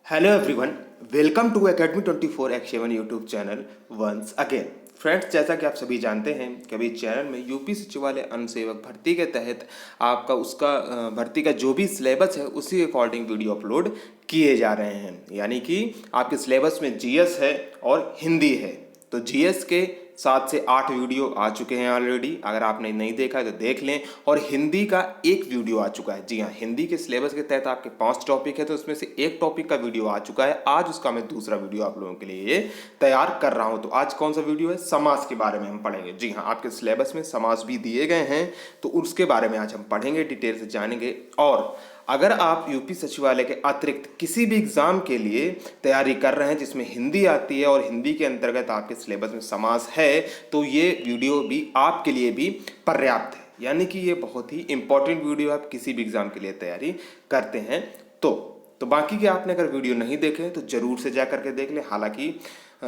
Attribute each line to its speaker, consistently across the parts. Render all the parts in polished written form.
Speaker 1: Hello everyone, welcome to academy 24x7 YouTube channel once again. Friends, जैसा कि आप सभी जानते हैं कि अभी चैनल में यूपी सचिवालय अनुसेवक भर्ती के तहत आपका भर्ती का जो भी सिलेबस है उसी अकॉर्डिंग वीडियो अपलोड किए जा रहे हैं। यानी कि आपके सिलेबस में जीएस है और हिंदी है। तो जीएस के 7 से 8 वीडियो आ चुके हैं ऑलरेडी। अगर आपने नहीं देखा है तो देख लें। और हिंदी का एक वीडियो आ चुका है। जी हाँ, हिंदी के सिलेबस के तहत आपके 5 टॉपिक है तो उसमें से एक टॉपिक का वीडियो आ चुका है। आज उसका मैं दूसरा वीडियो आप लोगों के लिए तैयार कर रहा हूँ। तो आज कौन सा वीडियो है? समास के बारे में हम पढ़ेंगे। जी हाँ, आपके सिलेबस में समास भी दिए गए हैं तो उसके बारे में आज हम पढ़ेंगे, डिटेल से जानेंगे। और अगर आप यूपी सचिवालय के अतिरिक्त किसी भी एग्जाम के लिए तैयारी कर रहे हैं जिसमें हिंदी आती है और हिंदी के अंतर्गत आपके सिलेबस में समास है, तो ये वीडियो भी आपके लिए भी पर्याप्त है। यानी कि ये बहुत ही इंपॉर्टेंट वीडियो आप किसी भी एग्जाम के लिए तैयारी करते हैं तो बाकी के आपने अगर वीडियो नहीं देखे तो जरूर से जा करके देख लें। हालांकि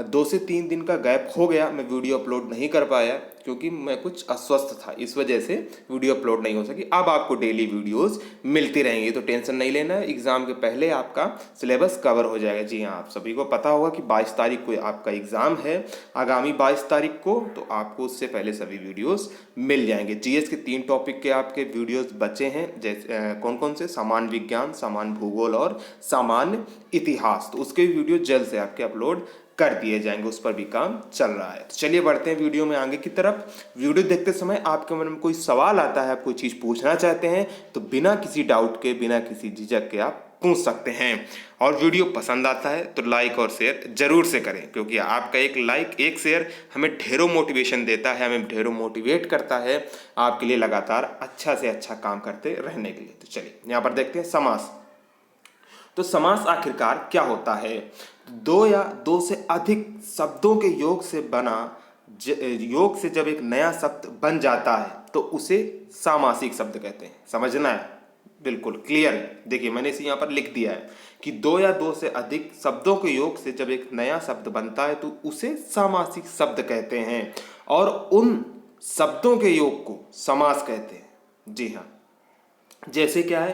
Speaker 1: 2 से 3 दिन का गैप हो गया, मैं वीडियो अपलोड नहीं कर पाया क्योंकि मैं कुछ अस्वस्थ था, इस वजह से वीडियो अपलोड नहीं हो सकी। अब आपको डेली वीडियोस मिलती रहेंगी तो टेंशन नहीं लेना है, एग्जाम के पहले आपका सिलेबस कवर हो जाएगा। जी हाँ, आप सभी को पता होगा कि 22 तारीख को आपका एग्जाम है, आगामी 22 तारीख को, तो आपको उससे पहले सभी वीडियोस मिल जाएंगे। जीएस के 3 टॉपिक के आपके वीडियोस बचे हैं, जैसे कौन कौन से? सामान्य विज्ञान, सामान्य भूगोल और सामान्य इतिहास। तो उसके वीडियो जल्द से आपके अपलोड कर दिए जाएंगे, उस पर भी काम चल रहा है। तो चलिए बढ़ते हैं वीडियो में आगे की तरफ। वीडियो देखते समय आपके मन में कोई सवाल आता है, आप कोई चीज़ पूछना चाहते हैं तो बिना किसी डाउट के, बिना किसी झिझक के आप पूछ सकते हैं। और वीडियो पसंद आता है तो लाइक और शेयर जरूर से करें, क्योंकि आपका एक लाइक, एक शेयर हमें ढेरों मोटिवेशन देता है, हमें ढेरों मोटिवेट करता है आपके लिए लगातार अच्छा से अच्छा काम करते रहने के लिए। तो चलिए यहाँ पर देखते हैं समास। तो समास आखिरकार क्या होता है? दो या दो से अधिक शब्दों के योग से बना योग से जब एक नया शब्द बन जाता है तो उसे सामासिक शब्द कहते हैं। समझना है, बिल्कुल क्लियर है। देखिए, मैंने इसे यहाँ पर लिख दिया है कि 2 या 2 से अधिक शब्दों के योग से जब एक नया शब्द बनता है तो उसे सामासिक शब्द कहते हैं और उन शब्दों के योग को समास कहते हैं। जी हाँ, जैसे क्या है?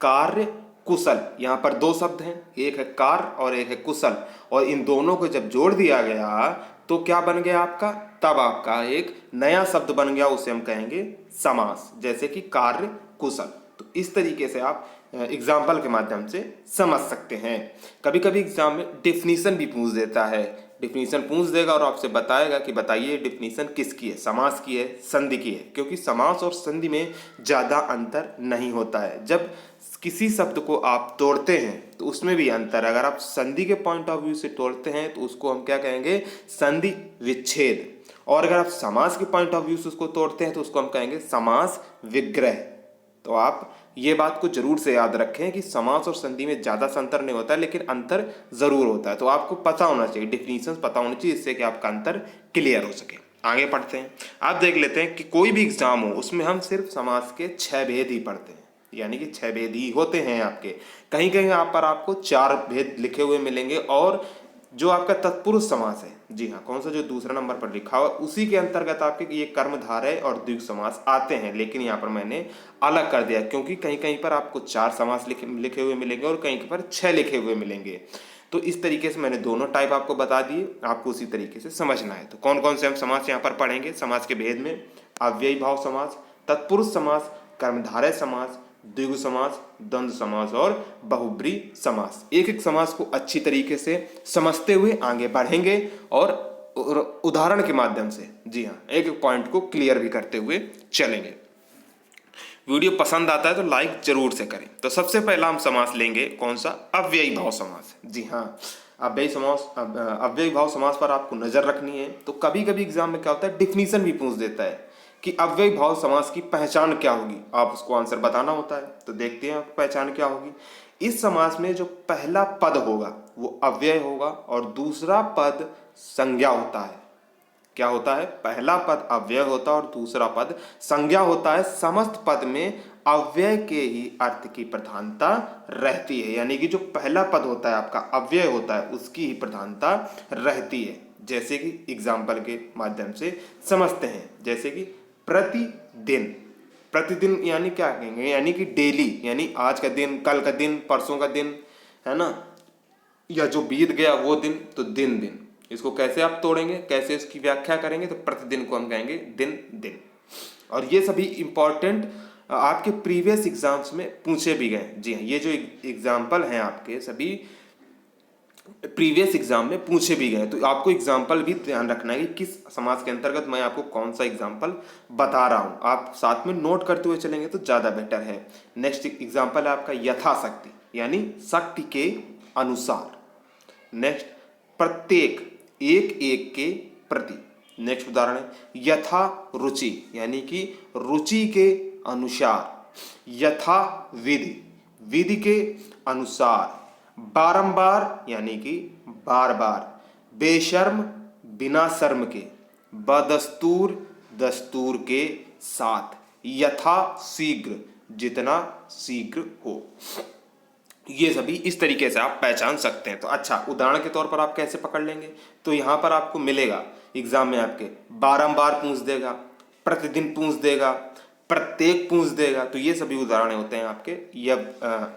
Speaker 1: कार्य, कुशल। यहाँ पर 2 शब्द हैं, एक है कार्य और एक है कुशल, और इन दोनों को जब जोड़ दिया गया तो क्या बन गया आपका? तब आपका एक नया शब्द बन गया, उसे हम कहेंगे समास। जैसे कि कार्य, कुशल। तो इस तरीके से आप एग्जाम्पल के माध्यम से समझ सकते हैं। कभी कभी एग्जाम में डेफिनीशन भी पूछ देता है। डिफिनीशन पूछ देगा और आपसे बताएगा कि बताइए डिफिनीशन किसकी है, समास की है, संधि की है। क्योंकि समास और संधि में ज़्यादा अंतर नहीं होता है। जब किसी शब्द को आप तोड़ते हैं तो उसमें भी अंतर है। अगर आप संधि के पॉइंट ऑफ व्यू से तोड़ते हैं तो उसको हम क्या कहेंगे? संधि विच्छेद। और अगर आप समास के पॉइंट ऑफ व्यू से उसको तोड़ते हैं तो उसको हम कहेंगे समास विग्रह। तो आप ये बात को जरूर से याद रखें कि समास और संधि में ज़्यादा अंतर नहीं होता है, लेकिन अंतर ज़रूर होता है। तो आपको पता होना चाहिए, डिफिनीशन पता होनी चाहिए, इससे कि आपका अंतर क्लियर हो सके। आगे पढ़ते हैं। आप देख लेते हैं कि कोई भी एग्जाम हो उसमें हम सिर्फ समास के 6 भेद ही पढ़ते हैं, यानी कि 6 भेद ही होते हैं आपके। कहीं कहीं यहाँ पर आपको 4 भेद लिखे हुए मिलेंगे। और जो आपका तत्पुरुष समास है, जी हाँ, कौन सा? जो दूसरा नंबर पर लिखा हुआ, उसी के अंतर्गत आपके ये कर्मधारय और द्विगु समास आते हैं। लेकिन यहाँ पर मैंने अलग कर दिया क्योंकि कहीं कहीं पर आपको 4 समास लिखे हुए मिलेंगे और कहीं पर 6 लिखे हुए मिलेंगे। तो इस तरीके से मैंने दोनों टाइप आपको बता दिए, आपको उसी तरीके से समझना है। तो कौन कौन से हम समास यहाँ पर पढ़ेंगे? समास के भेद में अव्ययी भाव समास, तत्पुरुष समास, कर्मधारय समास, द्विगु समास, द्वंद्व समास और बहुब्रीहि समास। एक एक समास को अच्छी तरीके से समझते हुए आगे बढ़ेंगे और उदाहरण के माध्यम से, जी हाँ, एक एक पॉइंट को क्लियर भी करते हुए चलेंगे। वीडियो पसंद आता है तो लाइक जरूर से करें। तो सबसे पहला हम समास लेंगे, कौन सा? अव्ययी भाव समास। जी हाँ, अव्ययी भाव समास पर आपको नजर रखनी है। तो कभी कभी एग्जाम में क्या होता है, डिफिनीशन भी पूछ देता है कि अव्ययी भाव समास की पहचान क्या होगी। आप उसको आंसर बताना होता है। तो देखते हैं आपको पहचान क्या होगी। इस समास में जो पहला पद होगा वो अव्यय होगा और दूसरा पद संज्ञा होता है। क्या होता है? पहला पद अव्यय होता है और दूसरा पद संज्ञा होता है। समस्त पद में अव्यय के ही अर्थ की प्रधानता रहती है, यानी कि जो पहला पद होता है आपका अव्यय होता है उसकी ही प्रधानता रहती है। जैसे कि एग्जाम्पल के माध्यम से समझते हैं, जैसे कि प्रतिदिन। प्रतिदिन यानी क्या कहेंगे? यानी कि डेली, यानी आज का दिन, कल का दिन, परसों का दिन, है ना? या जो बीत गया वो दिन, तो दिन दिन। इसको कैसे आप तोड़ेंगे, कैसे इसकी व्याख्या करेंगे, तो प्रतिदिन को हम कहेंगे दिन दिन। और ये सभी इंपॉर्टेंट आपके प्रीवियस एग्जाम्स में पूछे भी गए। जी हाँ, ये जो एग्जाम्पल हैं आपके सभी प्रीवियस एग्जाम में पूछे भी गए। तो आपको एग्जाम्पल भी ध्यान रखना है कि किस समाज के अंतर्गत मैं आपको कौन सा एग्जाम्पल बता रहा हूँ। आप साथ में नोट करते हुए चलेंगे तो ज़्यादा बेटर है। नेक्स्ट एग्जाम्पल है आपका यथाशक्ति, यानी शक्ति के अनुसार। नेक्स्ट प्रत्येक, एक एक के प्रति। नेक्स्ट उदाहरण है यथा रुचि, यानी कि रुचि के अनुसार। यथा विधि, विधि के अनुसार। बारंबार, यानी कि बार बार। बेशर्म, बिना शर्म के। बदस्तूर, दस्तूर के साथ। यथा शीघ्र, जितना शीघ्र हो। ये सभी इस तरीके से आप पहचान सकते हैं। तो अच्छा, उदाहरण के तौर पर आप कैसे पकड़ लेंगे, तो यहाँ पर आपको मिलेगा एग्जाम में आपके बारंबार पूछ देगा, प्रतिदिन पूछ देगा, प्रत्येक पूछ देगा। तो ये सभी उदाहरण होते हैं आपके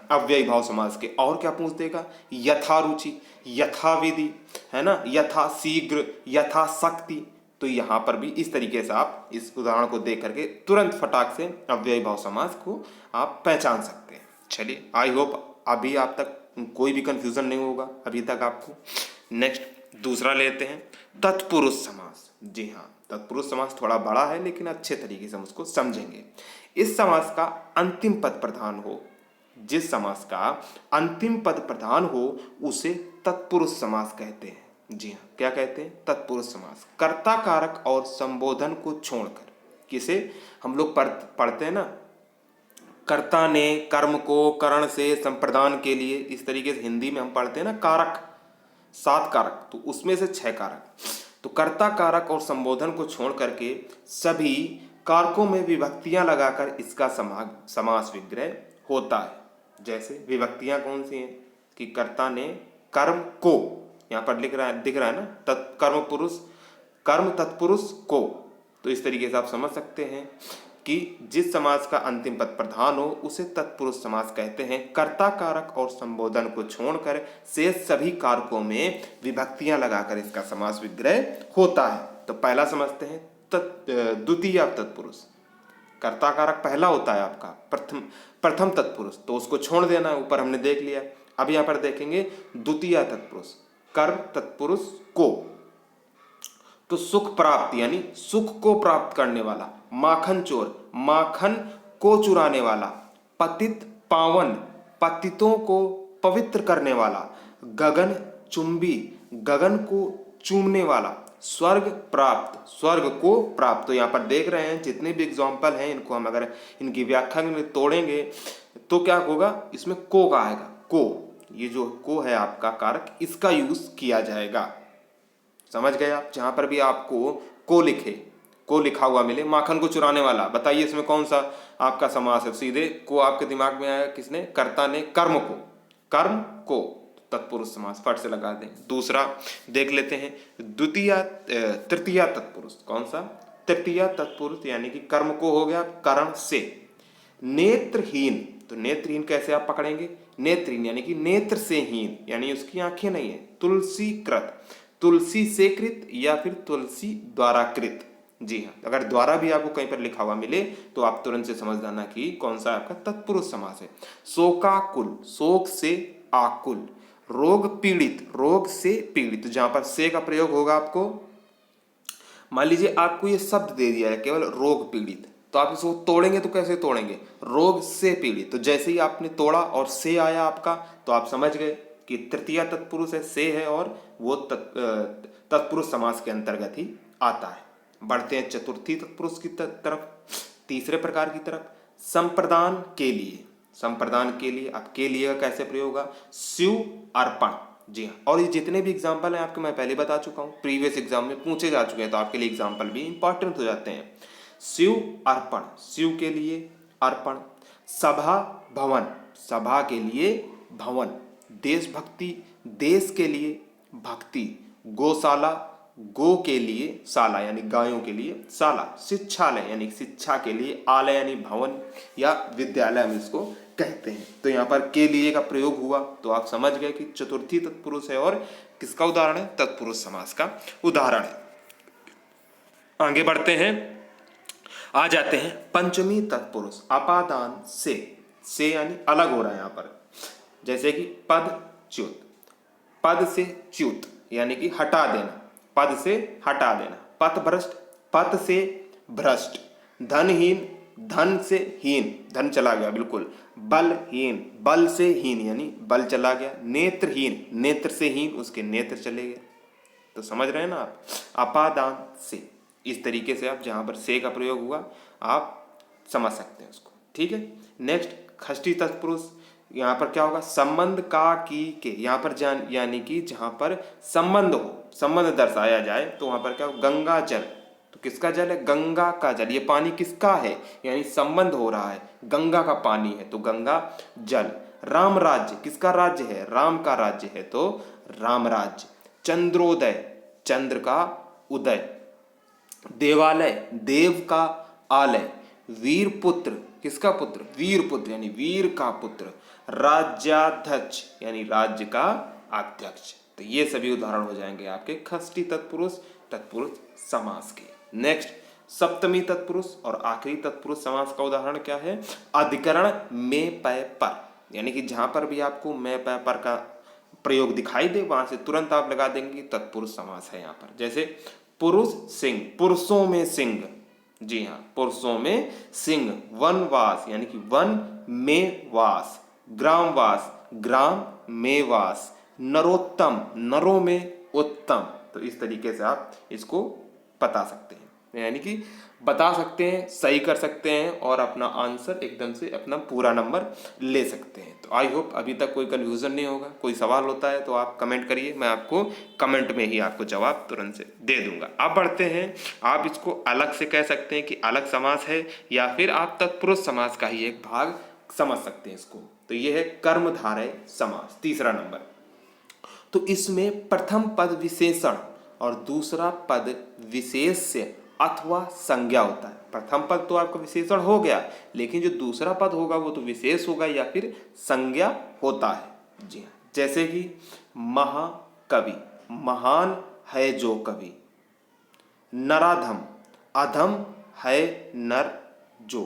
Speaker 1: अव्ययी भाव समास के। और क्या पूछ देगा, यथा रुचि, यथा विधि, है ना, यथा शीघ्र, यथा शक्ति। तो यहाँ पर भी इस तरीके से आप इस उदाहरण को देख करके तुरंत फटाक से अव्ययी भाव समास को आप पहचान सकते हैं। चलिए, आई होप अभी आप तक कोई भी कंफ्यूजन नहीं होगा अभी तक आपको। नेक्स्ट दूसरा लेते हैं तत्पुरुष समास। जी हाँ, तत्पुरुष समास थोड़ा बड़ा है लेकिन अच्छे तरीके से हम उसको समझेंगे। इस समास का अंतिम पद प्रधान हो, जिस समास का अंतिम पद प्रधान हो उसे तत्पुरुष समास कहते हैं। जी हाँ, क्या कहते हैं, तत्पुरुष समास। कर्ता कारक और संबोधन को छोड़कर। किसे हम लोग पढ़ते हैं ना, कर्ता ने कर्म को करण से संप्रदान के लिए, इस तरीके से हिंदी में हम पढ़ते हैं ना कारक, 7 कारक, तो उसमें से 6 कारक। तो कर्ता कारक और संबोधन को छोड़ करके सभी कारकों में विभक्तियां लगाकर इसका समास विग्रह होता है। जैसे विभक्तियां कौन सी हैं कि कर्ता ने कर्म को, यहाँ पर दिख रहा है ना, तत्कर्म पुरुष, कर्म तत्पुरुष को। तो इस तरीके से आप समझ सकते हैं कि जिस समास का अंतिम पद प्रधान हो उसे तत्पुरुष समास कहते हैं। कर्ता कारक और संबोधन को छोड़कर शेष सभी कारकों में विभक्तियां लगाकर इसका समास विग्रह होता है। तो पहला समझते हैं द्वितीय तत्पुरुष। कर्ता कारक पहला होता है आपका प्रथम तत्पुरुष, तो उसको छोड़ देना है, ऊपर हमने देख लिया। अब यहाँ पर देखेंगे द्वितीय तत्पुरुष, कर्म तत्पुरुष को। तो सुख प्राप्त, यानी सुख को प्राप्त करने वाला। माखन चोर, माखन को चुराने वाला। पतित पावन, पतितों को पवित्र करने वाला। गगन चुंबी, गगन को चूमने वाला। स्वर्ग प्राप्त, स्वर्ग को प्राप्त। तो यहाँ पर देख रहे हैं जितने भी एग्जाम्पल हैं, इनको हम अगर इनकी व्याख्या में तोड़ेंगे तो क्या होगा, इसमें को का आएगा। को, ये जो को है आपका कारक, इसका यूज किया जाएगा। समझ गए आप। जहां पर भी आपको को लिखा हुआ मिले, माखन को चुराने वाला, बताइए इसमें कौन सा आपका समास है। सीधे को आपके दिमाग में आया, किसने, कर्ता ने कर्म को, कर्म को, तत्पुरुष समास फट से लगा दें। दूसरा देख लेते हैं तृतीय तत्पुरुष। कौन सा, तृतीय तत्पुरुष, यानी कि कर्म को हो गया करण से। नेत्रहीन, तो नेत्रहीन कैसे आप पकड़ेंगे, नेत्रहीन यानी कि नेत्र से हीन, यानी उसकी आंखें नहीं है। तुलसी कृत, तुलसी से कृत या फिर तुलसी द्वारा कृत। जी हाँ, अगर द्वारा भी आपको कहीं पर लिखा हुआ मिले तो आप तुरंत से समझ जाना कि कौन सा आपका तत्पुरुष समास है। शोकाकुल, शोक से आकुल। रोग पीड़ित, रोग से पीड़ित, तो जहां पर से का प्रयोग होगा आपको, मान लीजिए आपको ये शब्द दे दिया है केवल रोग पीड़ित, तो आप इसको तोड़ेंगे तो कैसे तोड़ेंगे, रोग से पीड़ित। तो जैसे ही आपने तोड़ा और से आया आपका, तो आप समझ गए कि तृतीय तत्पुरुष है, से है, और वो तत्पुरुष समास के अंतर्गत ही आता है। बढ़ते हैं चतुर्थी तत्पुरुष की तरफ, तीसरे प्रकार की तरफ। संप्रदान के लिए, संप्रदान के लिए, अब के लिए का कैसे प्रयोग होगा, शिव अर्पण। जी हाँ, और ये जितने भी एग्जाम्पल हैं आपके मैं पहले बता चुका हूँ, प्रीवियस एग्जाम में पूछे जा चुके हैं, तो आपके लिए एग्जाम्पल भी इंपॉर्टेंट हो जाते हैं। शिव अर्पण, शिव के लिए अर्पण। सभा भवन, सभा के लिए भवन। देशभक्ति, देश के लिए भक्ति। गौशाला, गो के लिए शाला यानी गायों के लिए शाला। शिक्षालय यानी शिक्षा के लिए, आलय यानी भवन या विद्यालय हम इसको कहते हैं। तो यहाँ पर के लिए का प्रयोग हुआ तो आप समझ गए कि चतुर्थी तत्पुरुष है और किसका उदाहरण है, तत्पुरुष समास का उदाहरण है। आगे बढ़ते हैं, आ जाते हैं पंचमी तत्पुरुष अपादान से यानी अलग हो रहा है यहाँ पर, जैसे कि पद च्युत, पद से च्युत यानी कि हटा देना, पद से हटा देना, पथ भ्रष्ट, पथ से भ्रष्ट, धनहीन, धन से हीन, धन चला गया बिल्कुल, बलहीन, बल से हीन यानी बल चला गया, नेत्रहीन, नेत्र से हीन, उसके नेत्र चले गए। तो समझ रहे हैं ना आप, अपादान से, इस तरीके से आप जहां पर से का प्रयोग हुआ आप समझ सकते हैं उसको, ठीक है। नेक्स्ट षष्ठी तत्पुरुष, यहाँ पर क्या होगा, संबंध का की के, यहाँ पर यानी कि जहां पर संबंध हो, संबंध दर्शाया जाए तो वहां पर क्या हो, गंगा जल, तो किसका जल है, गंगा का जल, ये पानी किसका है, यानी संबंध हो रहा है, गंगा का पानी है तो गंगा जल। राम राज्य, किसका राज्य है, राम का राज्य है तो राम राज्य। चंद्रोदय, चंद्र का उदय। देवालय, देव का आलय। वीर पुत्र, किसका पुत्र, वीर पुत्र यानी वीर का पुत्र। राज्याध्यक्ष यानी राज्य का अध्यक्ष। तो ये सभी उदाहरण हो जाएंगे आपके षष्ठी तत्पुरुष समास के। नेक्स्ट सप्तमी तत्पुरुष और आखिरी तत्पुरुष समास का उदाहरण क्या है, अधिकरण में पय पर, यानी कि जहां पर भी आपको में पय पर का प्रयोग दिखाई दे वहां से तुरंत आप लगा देंगे तत्पुरुष समास है यहाँ पर। जैसे पुरुष सिंह, पुरुषों में सिंह, जी हाँ पुरुषों में सिंह। वनवास यानी कि वन में वास। ग्रामवास, ग्राम में वास। नरोत्तम, नरों में उत्तम। तो इस तरीके से आप इसको बता सकते हैं, यानी कि बता सकते हैं, सही कर सकते हैं और अपना आंसर एकदम से अपना पूरा नंबर ले सकते हैं। तो आई होप अभी तक कोई कन्फ्यूजन नहीं होगा। कोई सवाल होता है तो आप कमेंट करिए, मैं आपको कमेंट में ही आपको जवाब तुरंत से दे दूंगा। अब बढ़ते हैं, आप इसको अलग से कह सकते हैं कि अलग समास है, या फिर आप तत्पुरुष समास का ही एक भाग समझ सकते हैं इसको। तो ये है कर्मधारय समास, तीसरा नंबर। तो इसमें प्रथम पद विशेषण और दूसरा पद विशेष्य अथवा संज्ञा होता है। प्रथम पद तो आपका विशेषण हो गया, लेकिन जो दूसरा पद होगा वो तो विशेष होगा या फिर संज्ञा होता है। जी हाँ, जैसे कि महाकवि, महान है जो कवि। नराधम, अधम है नर जो।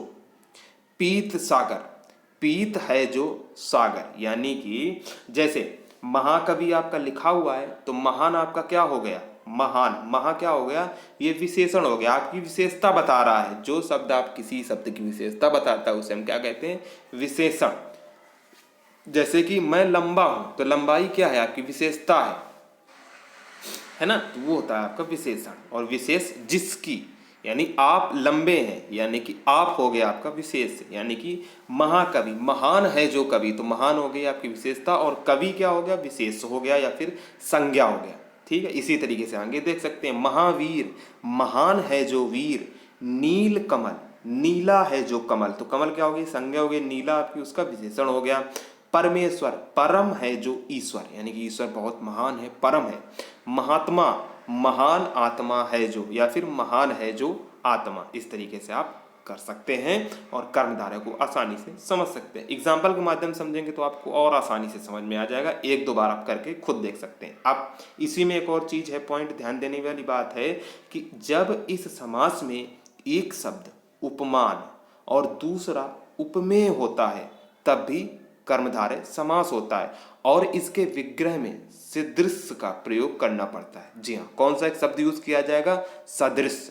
Speaker 1: पीत सागर, पीत है जो सागर, यानी कि जैसे महाकवि आपका लिखा हुआ है तो महान आपका क्या हो गया, महान, महा क्या हो गया, ये विशेषण हो गया, आपकी विशेषता बता रहा है। जो शब्द आप किसी शब्द की विशेषता बताता है उसे हम क्या कहते हैं, विशेषण। जैसे कि मैं लंबा हूं तो लंबाई क्या है, आपकी विशेषता है ना, तो वो होता है आपका विशेषण। और विशेष जिसकी, यानी आप लंबे हैं, यानी कि आप हो गया आपका विशेष, यानी कि महाकवि, महान है जो कवि, तो महान हो गई आपकी विशेषता, और कवि क्या हो गया, विशेष हो गया या फिर संज्ञा हो गया। ठीक है, इसी तरीके से आगे देख सकते हैं। महावीर, महान है जो वीर। नील कमल, नीला है जो कमल, तो कमल क्या हो गई, संज्ञा हो गई, नीला आपकी उसका विशेषण हो गया। परमेश्वर, परम है जो ईश्वर, यानी कि ईश्वर बहुत महान है, परम है। महात्मा, महान आत्मा है जो, या फिर महान है जो आत्मा। इस तरीके से आप कर सकते हैं और कर्मधारय को आसानी से समझ सकते हैं। एग्जाम्पल के माध्यम से समझेंगे तो आपको और आसानी से समझ में आ जाएगा। एक दो बार आप करके खुद देख सकते हैं। अब इसी में एक और चीज है, पॉइंट ध्यान देने वाली बात है कि जब इस समास में एक शब्द उपमान और दूसरा उपमेय होता है तब भी कर्मधारय समास होता है, और इसके विग्रह में सदृश का प्रयोग करना पड़ता है। जी हाँ, कौन सा एक शब्द यूज किया जाएगा, सदृश।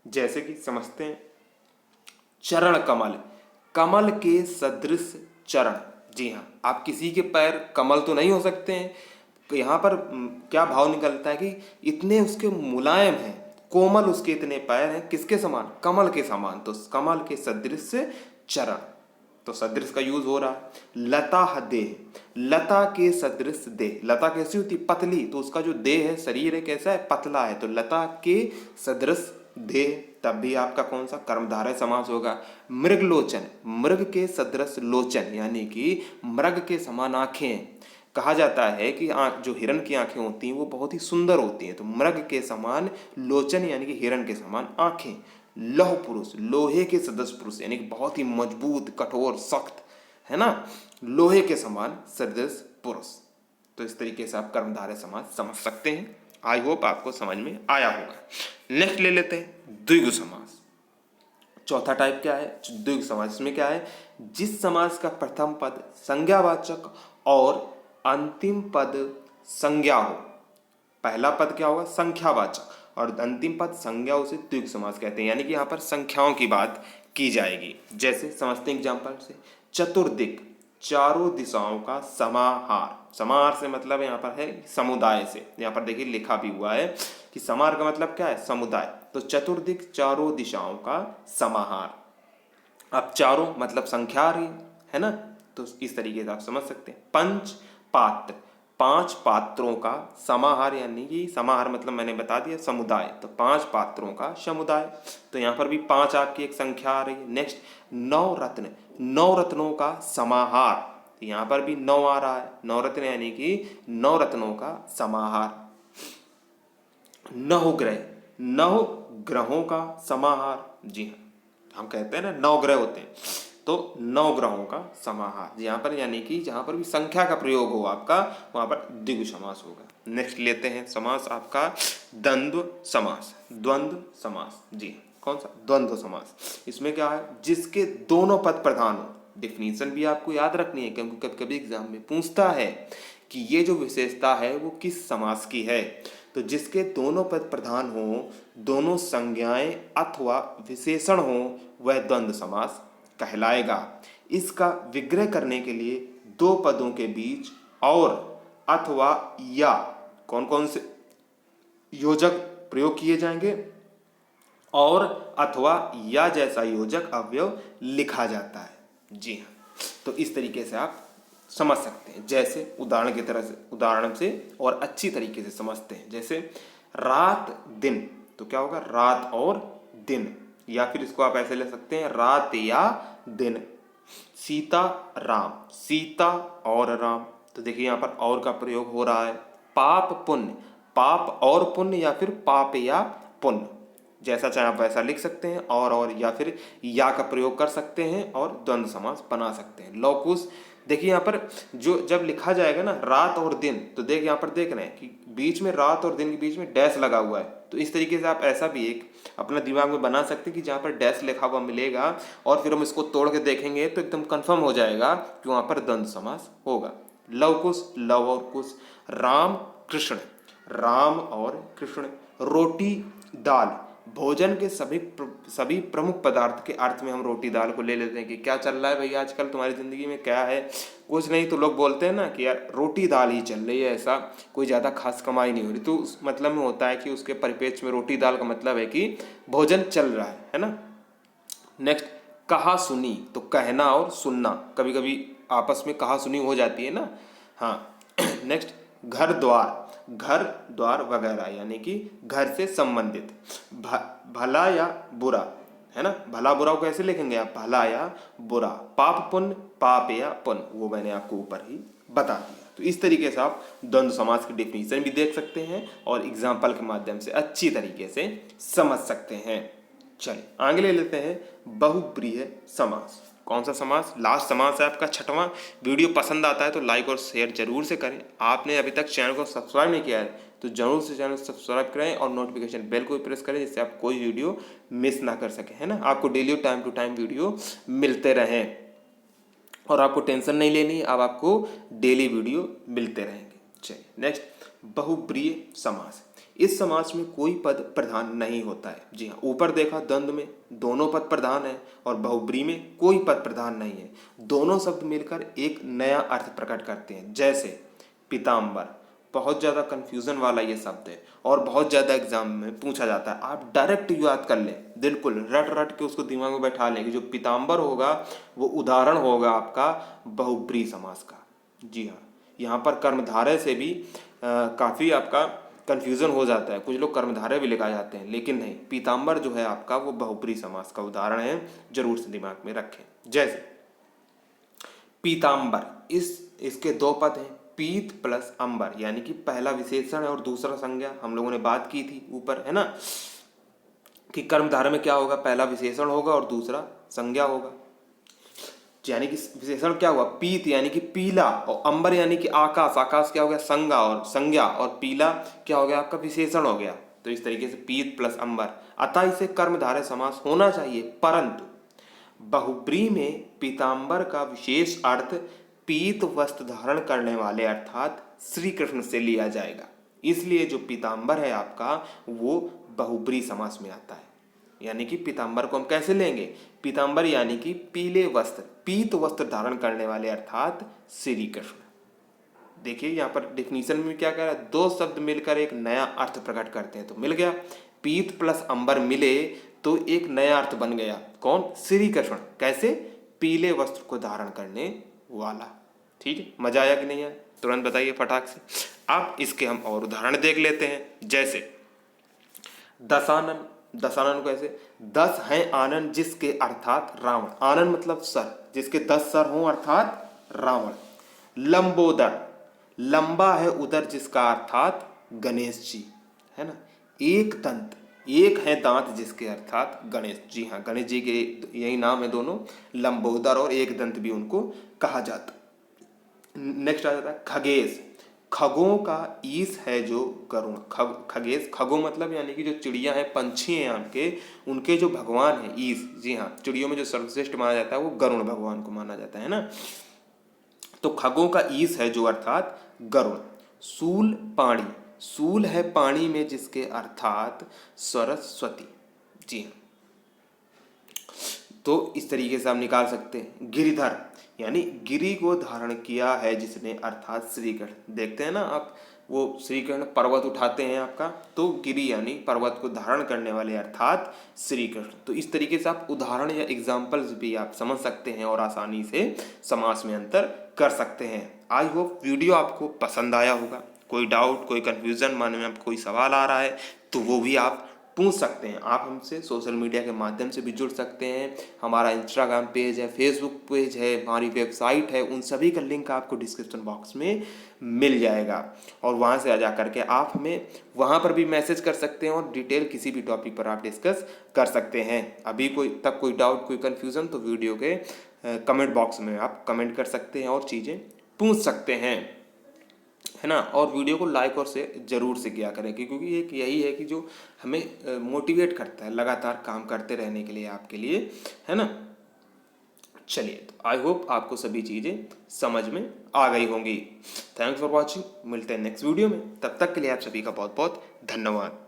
Speaker 1: जैसे कि समझते हैं, चरण कमल, कमल के सदृश चरण। जी हाँ, आप किसी के पैर कमल तो नहीं हो सकते हैं, तो यहाँ पर क्या भाव निकलता है कि इतने उसके मुलायम हैं, कोमल उसके इतने पैर हैं, किसके समान, कमल के समान, तो कमल के सदृश चरण, तो सदृश का यूज हो रहा है। लता देह, लता के सदृश देह, लता कैसी होती, पतली, तो उसका जो देह है, शरीर है, कैसा है, पतला है, तो लता के सदृश देह, तब भी आपका कौन सा, कर्मधारय समास होगा। मृगलोचन, मृग के सदृश लोचन, यानी कि मृग के समान आंखें। कहा जाता है कि जो हिरण की आंखें होती हैं वो बहुत ही सुंदर होती हैं, तो मृग के समान लोचन यानी कि हिरण के समान आंखें। लौह पुरुष, लोहे के सदृश पुरुष, यानी कि बहुत ही मजबूत, कठोर, सख्त, है ना, लोहे के समान सदृश पुरुष। तो इस तरीके से आप कर्मधारय समास समझ सकते हैं। आई होप आपको समझ में आया होगा। नेक्स्ट ले लेते हैं द्विगु समास। चौथा टाइप क्या है द्विगु समास। इसमें क्या है, जिस समास का प्रथम पद संज्ञावाचक और अंतिम पद संज्ञा हो। पहला पद क्या होगा, संख्यावाचक, और अंतिम पद संज्ञा, उसे द्विगु समास कहते हैं। यानी कि यहाँ पर संख्याओं की बात की जाएगी। जैसे समझते हैं एग्जाम्पल से, चतुर्दिक, चारों दिशाओं का समाहार। समाहार से मतलब यहाँ पर है समुदाय से। यहाँ पर देखिए लिखा भी हुआ है कि समाहार का मतलब क्या है, समुदाय। तो चतुर्दिक चारों दिशाओं का समाहार। अब चारों मतलब संख्या आ रही है ना, तो इस तरीके से आप समझ सकते हैं। पंच पात्र, पांच पात्रों का समाहार, यानी कि समाहार मतलब मैंने बता दिया समुदाय, तो पांच पात्रों का समुदाय। तो यहाँ पर भी पांच आपकी एक संख्या आ रही है। नेक्स्ट नौ रत्न, नौ रत्नों का समाहार, यहाँ पर भी नौ आ रहा है, नौ रत्न यानी कि नौ रत्नों का समाहार। नौ ग्रह, नौ ग्रहों का समाहार। जी हाँ, हम कहते हैं ना 9 ग्रह होते हैं, तो 9 ग्रहों का समाहार यहाँ पर, यानी कि जहाँ पर भी संख्या का प्रयोग हो आपका, वहाँ पर द्विगु समास होगा। नेक्स्ट लेते हैं समास आपका द्वंद्व समास। द्वंद्व समास, जी कौन सा, द्वंद्व समास। इसमें क्या है, जिसके दोनों पद प्रधान हो। डिफिनीशन भी आपको याद रखनी है, क्योंकि कभी कभी एग्जाम में पूछता है कि ये जो विशेषता है वो किस समास की है। तो जिसके दोनों पद प्रधान हो, दोनों संज्ञाएं अथवा विशेषण हो, वह द्वंद्व समास कहलाएगा। इसका विग्रह करने के लिए दो पदों के बीच और अथवा या कौन कौन से योजक प्रयोग किए जाएंगे, और अथवा या जैसा योजक अवयव लिखा जाता है। जी हाँ, तो इस तरीके से आप समझ सकते हैं। जैसे उदाहरण से और अच्छी तरीके से समझते हैं। जैसे रात दिन, तो क्या होगा, रात और दिन, या फिर इसको आप ऐसे ले सकते हैं रात या दिन। सीता राम, सीता और राम, तो देखिए यहाँ पर और का प्रयोग हो रहा है। पाप पुण्य, पाप और पुण्य, या फिर पाप या पुण्य, जैसा चाहे आप वैसा लिख सकते हैं। और या फिर या का प्रयोग कर सकते हैं और द्वंद्व समास बना सकते हैं। लौकुश, देखिए यहाँ पर जो जब लिखा जाएगा ना रात और दिन, तो देख यहाँ पर देख रहे हैं कि बीच में रात और दिन के बीच में डैश लगा हुआ है। तो इस तरीके से आप ऐसा भी एक अपना दिमाग में बना सकते हैं कि जहाँ पर डैश लिखा हुआ मिलेगा और फिर हम इसको तोड़ के देखेंगे तो एकदम कंफर्म हो जाएगा कि वहाँ पर द्वंद्व समास होगा। लवकुश, लव और कुश। राम कृष्ण, राम और कृष्ण। रोटी दाल, भोजन के सभी प्रमुख पदार्थ के अर्थ में हम रोटी दाल को ले लेते हैं कि क्या चल रहा है भाई आजकल तुम्हारी जिंदगी में, क्या है, कुछ नहीं, तो लोग बोलते हैं ना कि यार रोटी दाल ही चल रही है, ऐसा कोई ज़्यादा खास कमाई नहीं हो रही। तो उस मतलब में होता है कि उसके परिप्रेक्ष्य में रोटी दाल का मतलब है कि भोजन चल रहा है ना। नेक्स्ट कहा सुनी, तो कहना और सुनना, कभी कभी आपस में कहा सुनी हो जाती है ना। हाँ नेक्स्ट घर द्वार, घर द्वार वगैरह, यानी कि घर से संबंधित। भला या बुरा, है ना, भला बुरा को कैसे लिखेंगे आप, भला या बुरा। पाप पुण्य, पाप या पुण्य, वो मैंने आपको ऊपर ही बता दिया। तो इस तरीके से आप द्वंद्व समास की डेफिनेशन भी देख सकते हैं और एग्जाम्पल के माध्यम से अच्छी तरीके से समझ सकते हैं। चलिए आगे ले लेते हैं बहुब्रीहि समास। कौन सा समास, लास्ट समास है आपका छठवां। वीडियो पसंद आता है तो लाइक और शेयर जरूर से करें। आपने अभी तक चैनल को सब्सक्राइब नहीं किया है तो जरूर से चैनल सब्सक्राइब करें और नोटिफिकेशन बेल को भी प्रेस करें, जिससे आप कोई वीडियो मिस ना कर सकें, है ना। आपको daily time to time video मिलते रहें और आपको टेंशन नहीं लेनी, अब आपको डेली वीडियो मिलते रहेंगे। चलिए नेक्स्ट बहुब्रीहि समास। इस समास में कोई पद प्रधान नहीं होता है। जी हाँ, ऊपर देखा द्वंद्व में दोनों पद प्रधान है और बहुब्रीहि में कोई पद प्रधान नहीं है। दोनों शब्द मिलकर एक नया अर्थ प्रकट करते हैं। जैसे पीताम्बर, बहुत ज़्यादा कंफ्यूजन वाला ये शब्द है और बहुत ज़्यादा एग्जाम में पूछा जाता है। आप डायरेक्ट याद कर लें, बिल्कुल रट रट के उसको दिमाग में बैठा लें कि जो पीताम्बर होगा वो उदाहरण होगा आपका बहुब्रीहि समास का। जी हाँ, यहाँ पर कर्मधारय से भी काफ़ी आपका कन्फ्यूज़न हो जाता है। कुछ लोग कर्मधारय भी लेकर जाते हैं, लेकिन नहीं, पीताम्बर जो है आपका वो बहुब्रीहि समास का उदाहरण है, जरूर से दिमाग में रखें। जैसे पीताम्बर, इसके दो पद हैं, पीत प्लस अंबर, यानी कि पहला विशेषण है और दूसरा संज्ञा। हम लोगों ने बात की थी ऊपर, है ना, कि कर्मधारय में क्या होगा, पहला विशेषण होगा और दूसरा संज्ञा होगा। यानी कि विशेषण क्या हुआ, पीत यानी कि पीला, और अंबर यानी कि आकाश, आकाश क्या हो गया, संज्ञा, और पीला क्या हो गया आपका, विशेषण हो गया। तो इस तरीके से पीत प्लस अंबर, अतः इसे कर्मधारय समास होना चाहिए। परंतु बहुब्री में पीतांबर का विशेष अर्थ पीत वस्त्र धारण करने वाले अर्थात श्री कृष्ण से लिया जाएगा, इसलिए जो पीतांबर है आपका वो बहुब्री समास में आता है। यानी कि पीतांबर को हम कैसे लेंगे, पीतांबर यानी कि पीले वस्त्र, पीत वस्त्र धारण करने वाले अर्थात श्री कृष्ण। देखिए यहाँ पर डिफिनीशन में क्या कह रहा है, दो शब्द मिलकर एक नया अर्थ प्रकट करते हैं, तो मिल गया, पीत प्लस अंबर मिले तो एक नया अर्थ बन गया, कौन, श्री कृष्ण। कैसे, पीले वस्त्र को धारण करने वाला। ठीक है, मजा आया कि नहीं आया, तुरंत बताइए फटाक से। अब इसके हम और उदाहरण देख लेते हैं, जैसे दशानन, दशानन को ऐसे, 10 हैं आनन जिसके अर्थात रावण, आनन मतलब सर, जिसके 10 सर हों अर्थात रावण। लंबोदर, लंबा है उदर जिसका अर्थात गणेश जी, है ना। एक दंत, एक है दांत जिसके अर्थात गणेश जी, हाँ गणेश जी के यही नाम है दोनों, लंबोदर और एक दंत भी उनको कहा जाता। नेक्स्ट आ जाता है खगेश, खगों का ईश है जो गरुण, खगेश, खगों मतलब यानी कि जो चिड़िया है, पंछी हैं आपके, उनके जो भगवान है ईश, जी हाँ, चिड़ियों में जो सर्वश्रेष्ठ माना जाता है वो गरुण भगवान को माना जाता है ना। तो खगों का ईश है जो अर्थात गरुण। सूल पाणी, सूल है पानी में जिसके अर्थात सरस्वती, जी हाँ। तो इस तरीके से आप निकाल सकते हैं। गिरिधर यानी गिरी को धारण किया है जिसने अर्थात श्रीकृष्ण। देखते हैं ना आप, वो श्रीकृष्ण पर्वत उठाते हैं आपका, तो गिरी यानी पर्वत को धारण करने वाले अर्थात श्रीकृष्ण। तो इस तरीके से आप उदाहरण या एग्जाम्पल्स भी आप समझ सकते हैं और आसानी से समास में अंतर कर सकते हैं। आई होप वीडियो आपको पसंद आया होगा। कोई डाउट, कोई कन्फ्यूजन, मन में आपको कोई सवाल आ रहा है तो वो भी आप पूछ सकते हैं। आप हमसे सोशल मीडिया के माध्यम से भी जुड़ सकते हैं। हमारा इंस्टाग्राम पेज है, फेसबुक पेज है, हमारी वेबसाइट है, उन सभी का लिंक आपको डिस्क्रिप्शन बॉक्स में मिल जाएगा, और वहाँ से आ जा करके आप हमें वहाँ पर भी मैसेज कर सकते हैं और डिटेल किसी भी टॉपिक पर आप डिस्कस कर सकते हैं। अभी कोई डाउट, कोई कन्फ्यूज़न, तो वीडियो के कमेंट बॉक्स में आप कमेंट कर सकते हैं और चीज़ें पूछ सकते हैं, है ना। और वीडियो को लाइक और शेयर जरूर से किया करें, क्योंकि एक यही है कि जो हमें मोटिवेट करता है लगातार काम करते रहने के लिए आपके लिए, है ना। चलिए, तो आई होप आपको सभी चीज़ें समझ में आ गई होंगी। थैंक्स फॉर वॉचिंग, मिलते हैं नेक्स्ट वीडियो में, तब तक के लिए आप सभी का बहुत बहुत धन्यवाद।